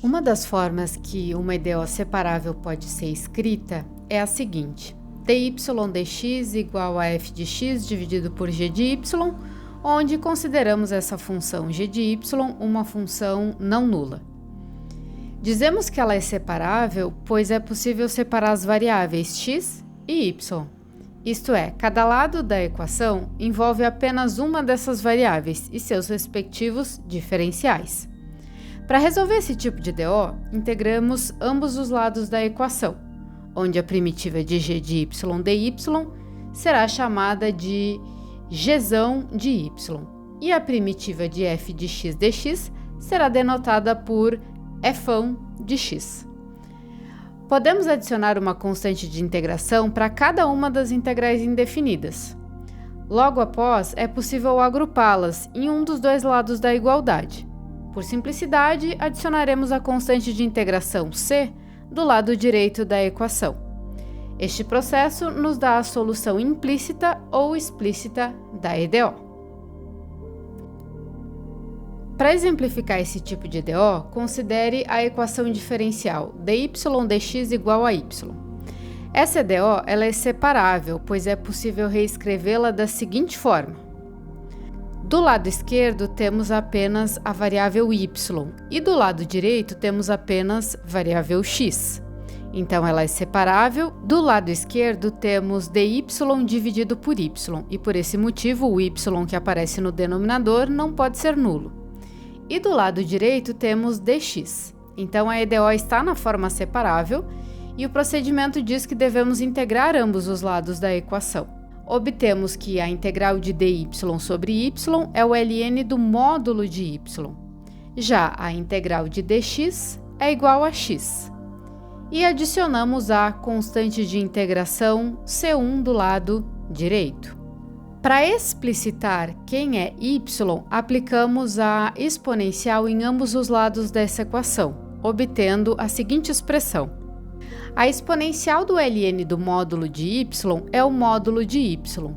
Uma das formas que uma EDO separável pode ser escrita é a seguinte: dy dx igual a f de x dividido por g de y, onde consideramos essa função g de y uma função não nula. Dizemos que ela é separável, pois é possível separar as variáveis x e y. Isto é, cada lado da equação envolve apenas uma dessas variáveis e seus respectivos diferenciais. Para resolver esse tipo de DO, integramos ambos os lados da equação, onde a primitiva de g de y dy será chamada de gzão de y, e a primitiva de f de x dx será denotada por fão de x. Podemos adicionar uma constante de integração para cada uma das integrais indefinidas. Logo após, é possível agrupá-las em um dos dois lados da igualdade. Por simplicidade, adicionaremos a constante de integração c do lado direito da equação. Este processo nos dá a solução implícita ou explícita da EDO. Para exemplificar esse tipo de EDO, considere a equação diferencial dy dx igual a y. Essa EDO ela é separável, pois é possível reescrevê-la da seguinte forma. Do lado esquerdo temos apenas a variável y e do lado direito temos apenas variável x. Então ela é separável. Do lado esquerdo temos dy dividido por y e por esse motivo o y que aparece no denominador não pode ser nulo. E do lado direito temos dx. Então a EDO está na forma separável e o procedimento diz que devemos integrar ambos os lados da equação. Obtemos que a integral de dy sobre y é o ln do módulo de y. Já a integral de dx é igual a x. E adicionamos a constante de integração c1 do lado direito. Para explicitar quem é y, aplicamos a exponencial em ambos os lados dessa equação, obtendo a seguinte expressão. A exponencial do ln do módulo de y é o módulo de y,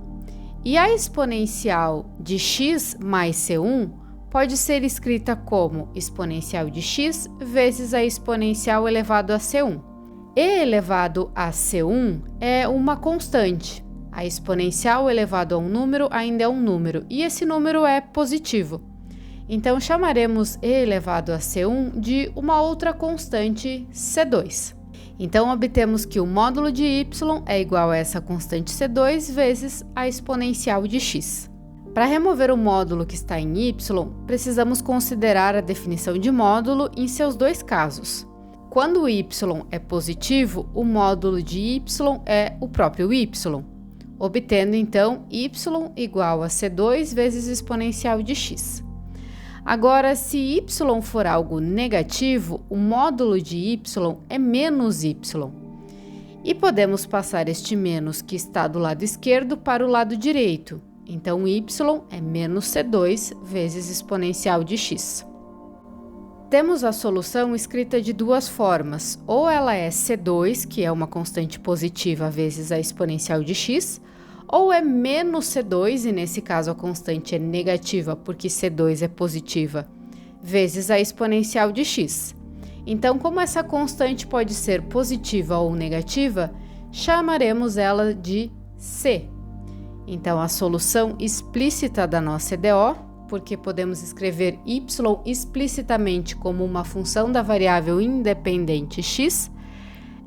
e a exponencial de x mais c1 pode ser escrita como exponencial de x vezes a exponencial elevado a c1. E elevado a c1 é uma constante. A exponencial elevado a um número ainda é um número, e esse número é positivo. Então, chamaremos e elevado a c1 de uma outra constante c2. Então, obtemos que o módulo de y é igual a essa constante c2 vezes a exponencial de x. Para remover o módulo que está em y, precisamos considerar a definição de módulo em seus dois casos. Quando o y é positivo, o módulo de y é o próprio y, obtendo então y igual a c2 vezes exponencial de x. Agora, se y for algo negativo, o módulo de y é menos y. E podemos passar este menos que está do lado esquerdo para o lado direito. Então, y é menos c2 vezes exponencial de x. Temos a solução escrita de duas formas. Ou ela é c2, que é uma constante positiva, vezes a exponencial de x, ou é menos c2, e nesse caso a constante é negativa, porque c2 é positiva, vezes a exponencial de x. Então, como essa constante pode ser positiva ou negativa, chamaremos ela de c. Então, a solução explícita da nossa EDO, porque podemos escrever y explicitamente como uma função da variável independente x,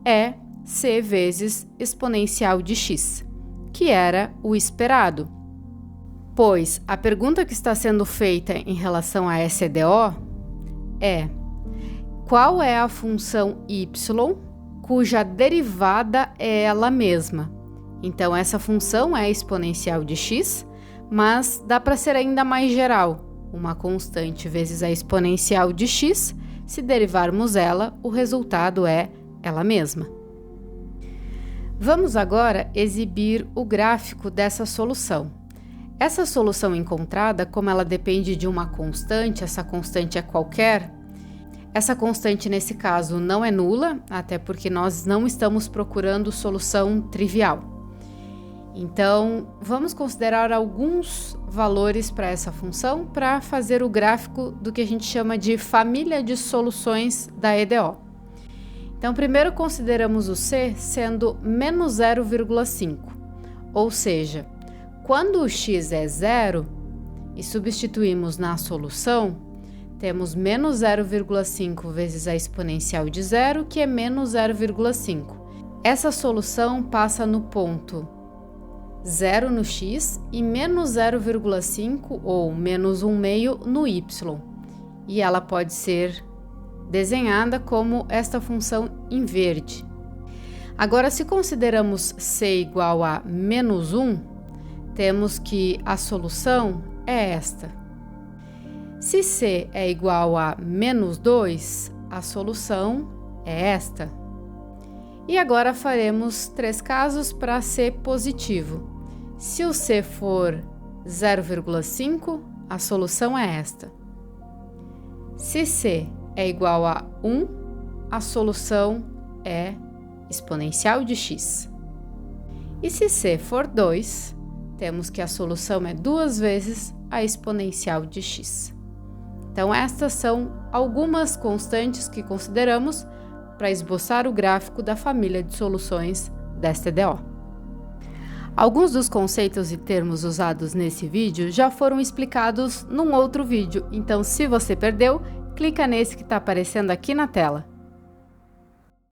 é c vezes exponencial de x, que era o esperado. Pois a pergunta que está sendo feita em relação a essa EDO é: qual é a função y cuja derivada é ela mesma? Então, essa função é a exponencial de x, mas dá para ser ainda mais geral. Uma constante vezes a exponencial de x, se derivarmos ela, o resultado é ela mesma. Vamos agora exibir o gráfico dessa solução. Essa solução encontrada, como ela depende de uma constante, essa constante é qualquer, essa constante nesse caso não é nula, até porque nós não estamos procurando solução trivial. Então, vamos considerar alguns valores para essa função para fazer o gráfico do que a gente chama de família de soluções da EDO. Então, primeiro consideramos o C sendo menos 0,5, ou seja, quando o x é zero e substituímos na solução, temos menos 0,5 vezes a exponencial de zero, que é menos 0,5. Essa solução passa no ponto 0 no x e menos 0,5 ou menos 1/2 no y. E ela pode ser desenhada como esta função em verde. Agora, se consideramos c igual a menos 1, temos que a solução é esta. Se c é igual a menos 2, a solução é esta. E agora faremos 3 casos para c positivo. Se o c for 0,5, a solução é esta. Se c é igual a 1, a solução é exponencial de x. E se c for 2, temos que a solução é 2 vezes a exponencial de x. Então, estas são algumas constantes que consideramos para esboçar o gráfico da família de soluções desta EDO. Alguns dos conceitos e termos usados nesse vídeo já foram explicados num outro vídeo, então se você perdeu, clica nesse que está aparecendo aqui na tela.